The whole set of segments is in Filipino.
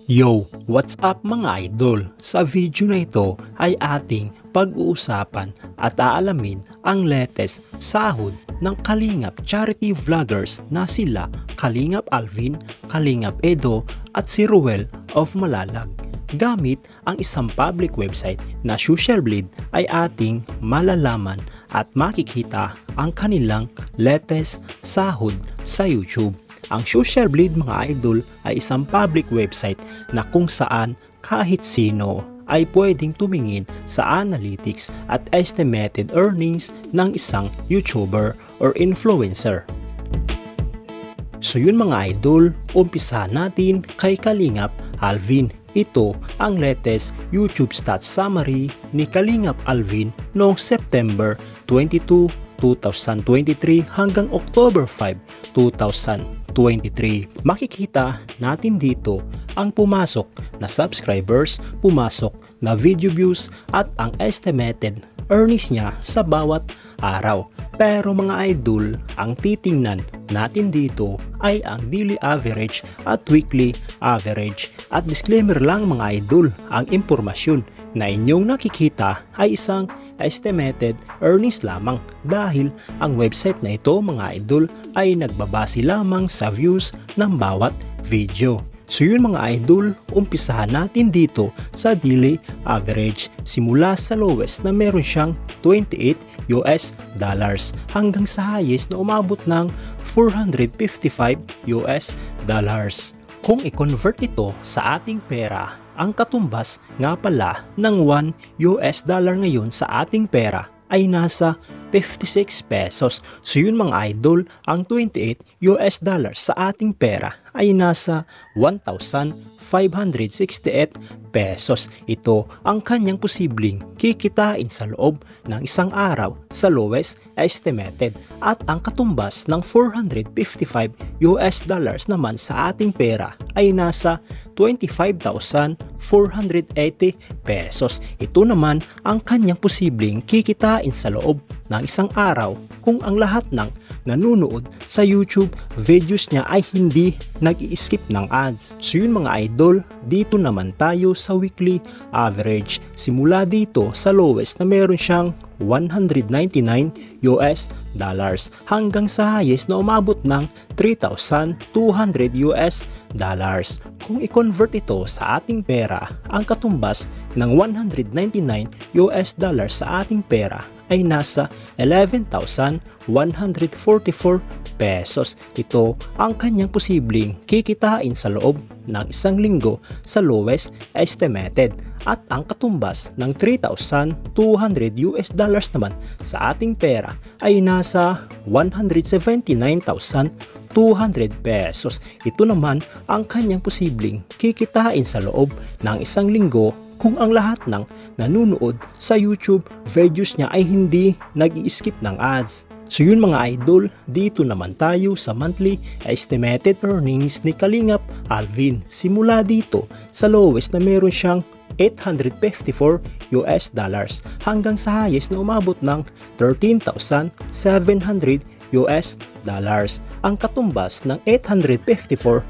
Yo! What's up mga idol? Sa video na ito ay ating pag-uusapan at aalamin ang latest sahod ng Kalingap charity vloggers na sila Kalingap Alvin, Kalingap Edo at si Ruel of Malalag. Gamit ang isang public website na Social Blade ay ating malalaman at makikita ang kanilang latest sahod sa YouTube. Ang Social Blade mga idol ay isang public website na kung saan kahit sino ay pwedeng tumingin sa analytics at estimated earnings ng isang YouTuber or influencer. So yun mga idol, umpisa natin kay Kalingap Alvin. Ito ang latest YouTube stats summary ni Kalingap Alvin noong September 22, 2023 hanggang October 5, 2023. Makikita natin dito ang pumasok na subscribers, pumasok na video views at ang estimated earnings niya sa bawat araw. Pero mga idol, ang titingnan natin dito ay ang daily average at weekly average. At disclaimer lang mga idol, ang impormasyon na inyong nakikita ay isang estimated earnings lamang dahil ang website na ito mga idol ay nagbabase lamang sa views ng bawat video. So yun mga idol, umpisahan natin dito sa daily average simula sa lowest na meron siyang $28 hanggang sa highest na umabot ng $455. Kung i-convert ito sa ating pera, ang katumbas nga pala ng $1 ngayon sa ating pera ay nasa 56 pesos. So yun mga idol, ang $28 sa ating pera ay nasa 1,568 pesos. Ito ang kanyang posibleng kikitain sa loob ng isang araw sa lowest estimated. At ang katumbas ng $455 naman sa ating pera ay nasa 25,480 pesos. Ito naman ang kanyang posibleng kikitain sa loob ng isang araw kung ang lahat ng nanunood sa YouTube videos niya ay hindi nag-i-skip ng ads. So yun mga idol, dito naman tayo sa weekly average. Simula dito sa lowest na meron siyang $199 hanggang sa highest na umabot ng $3,200. Kung i-convert ito sa ating pera, ang katumbas ng $199 sa ating pera ay nasa 11,144 pesos. Ito ang kanyang posibleng kikitain sa loob ng isang linggo sa lowest estimated. At ang katumbas ng $3,200 naman sa ating pera ay nasa 179,200 pesos. Ito naman ang kanyang posibleng kikitain sa loob ng isang linggo kung ang lahat ng nanunood sa YouTube videos niya ay hindi nag-i-skip ng ads. So yun mga idol, dito naman tayo sa monthly estimated earnings ni Kalingap Alvin. Simula dito sa lowest na meron siyang $854 hanggang sa highest na umabot ng $13,700. Ang katumbas ng $854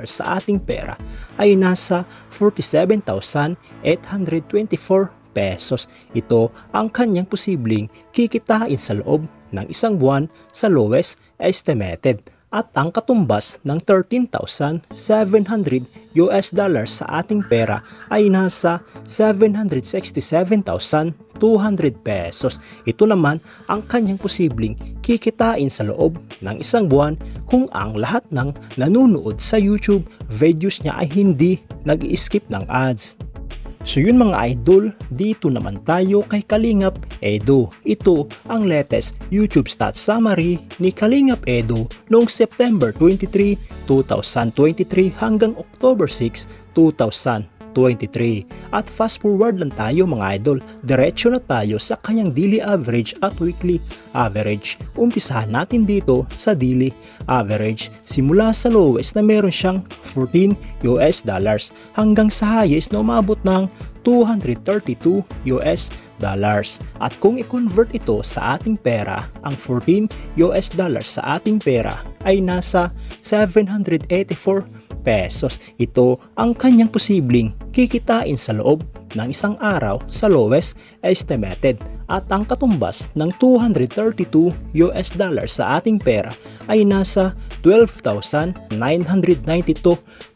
sa ating pera ay nasa 47,824 pesos. Ito ang kanyang posibleng kikitain sa loob ng isang buwan sa lowest estimated. At ang katumbas ng $13,700 sa ating pera ay nasa 767,200 pesos. Ito naman ang kanyang posibleng kikitain sa loob ng isang buwan kung ang lahat ng nanunood sa YouTube videos niya ay hindi nag-i-skip ng ads. So yun mga idol, dito naman tayo kay Kalingap Edo. Ito ang latest YouTube stats summary ni Kalingap Edo noong September 23, 2023 hanggang October 6, 2023. At fast forward lang tayo mga idol, diretso na tayo sa kanyang daily average at weekly average. Umpisahan natin dito sa daily average. Simula sa lowest na meron siyang $14 hanggang sa highest na umabot ng $232. At kung i-convert ito sa ating pera, ang $14 sa ating pera ay nasa 784 pesos. Ito ang kanyang posibleng kikitain sa loob ng isang araw sa lowest estimated. At ang katumbas ng $232 sa ating pera ay nasa 12,992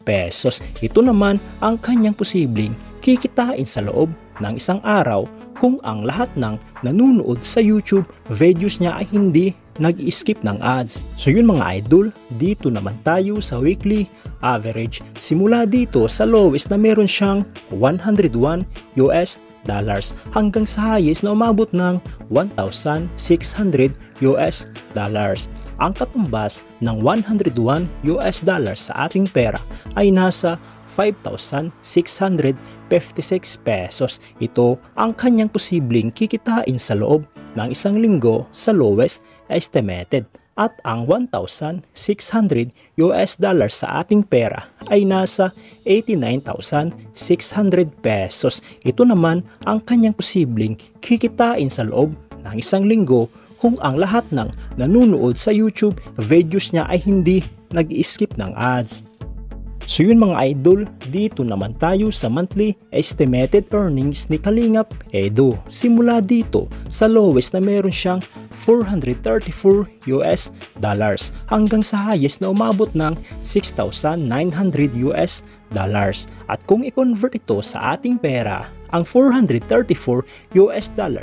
pesos. Ito naman ang kanyang posibleng kikitain sa loob ng isang araw kung ang lahat ng nanunood sa YouTube videos niya ay hindi nag-skip ng ads. So yun mga idol, dito naman tayo sa weekly average. Simula dito sa lowest na meron siyang $101 hanggang sa highest na umabot ng $1,600. Ang katumbas ng $101 sa ating pera ay nasa 5,656 pesos. Ito ang kanyang posibleng kikitain sa loob ng isang linggo sa lowest estimated. At ang $1,600 sa ating pera ay nasa 89,600 pesos. Ito naman ang kanyang posibleng kikitain sa loob ng isang linggo kung ang lahat ng nanunood sa YouTube videos niya ay hindi nag-skip ng ads. So yun mga idol, dito naman tayo sa monthly estimated earnings ni Kalingap Edu. Simula dito sa lowest na meron siyang $434 hanggang sa highest na umabot ng $6,900. At kung i-convert ito sa ating pera, ang $434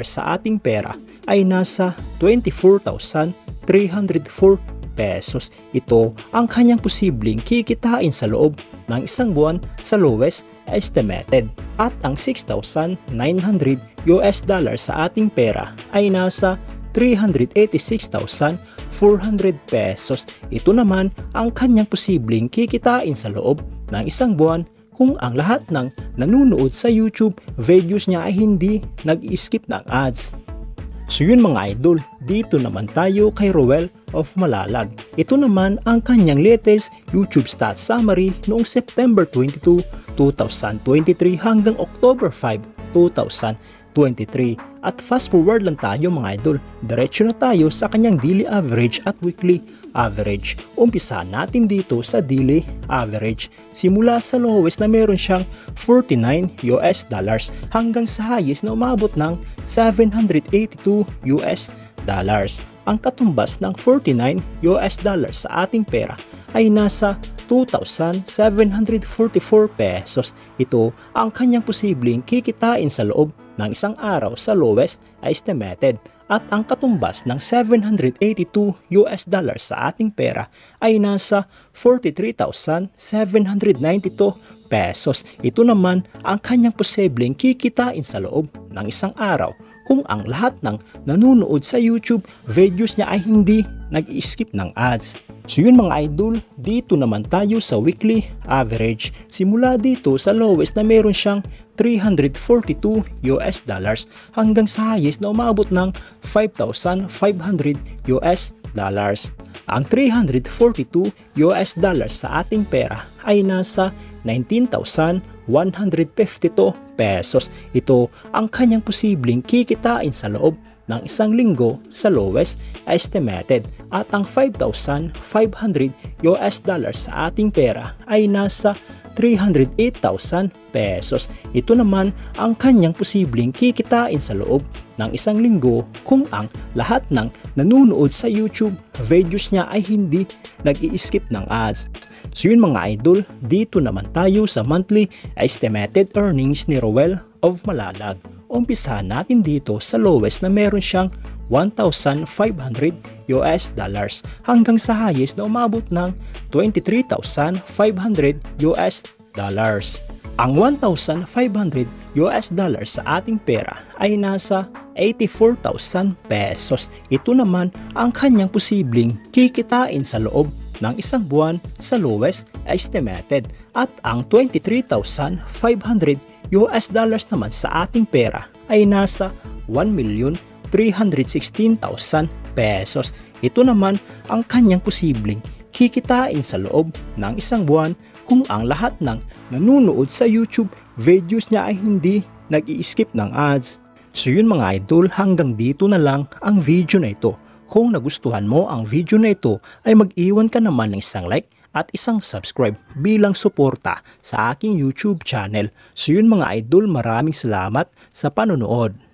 sa ating pera ay nasa 24,304 pesos. Ito ang kanyang posibleng kikitain sa loob ng isang buwan sa lowest estimated. At ang $6,900 sa ating pera ay nasa 386,400 pesos. Ito naman ang kanyang posibleng kikitain sa loob ng isang buwan kung ang lahat ng nanunood sa YouTube videos niya ay hindi nag-skip ng ads. So yun mga idol, dito naman tayo kay Roel of Malalag. Ito naman ang kanyang latest YouTube stats summary noong September 22, 2023 hanggang October 5, 2023. At fast forward lang tayo mga idol, diretso na tayo sa kanyang daily average at weekly average. Umpisa natin dito sa daily average. Simula sa lowest na meron siyang $49 hanggang sa highest na umabot ng $782. Ang katumbas ng $49 sa ating pera ay nasa 2,744 pesos. Ito ang kanyang posibleng kikitain sa loob ng isang araw sa lowest estimated. At ang katumbas ng $782 sa ating pera ay nasa 43,792 pesos. Ito naman ang kanyang posibleng kikitain sa loob ng isang araw kung ang lahat ng nanunood sa YouTube videos niya ay hindi nag-skip ng ads. So yun mga idol, dito naman tayo sa weekly average. Simula dito sa lowest na meron siyang $342 hanggang sa highest na umabot ng $5,500. Ang $342 sa ating pera ay nasa 19,152 pesos. Ito ang kanyang posibleng kikitain sa loob ng isang linggo sa lowest estimated. At ang $5,500 sa ating pera ay nasa 308,000 pesos. Ito naman ang kanyang posibleng kikitain sa loob ng isang linggo kung ang lahat ng nanunood sa YouTube videos niya ay hindi nag-i-skip ng ads. So yun mga idol, dito naman tayo sa monthly estimated earnings ni Roel of Malalag. Umpisa natin dito sa lowest na meron siyang $1,500 hanggang sa highest na umabot ng $23,500. Ang $1,500 sa ating pera ay nasa 84,000 pesos. Ito naman ang kanyang posibleng kikitain sa loob ng isang buwan sa lowest estimated. At ang $23,500 naman sa ating pera ay nasa 1,316,000 pesos. Ito naman ang kanyang posibleng kikitain sa loob ng isang buwan kung ang lahat ng nanunood sa YouTube videos niya ay hindi nag-i-skip ng ads. So yun mga idol, hanggang dito na lang ang video na ito. Kung nagustuhan mo ang video na ito ay mag-iwan ka naman ng isang like at isang subscribe bilang suporta sa aking YouTube channel. So yun mga idol, maraming salamat sa panonood.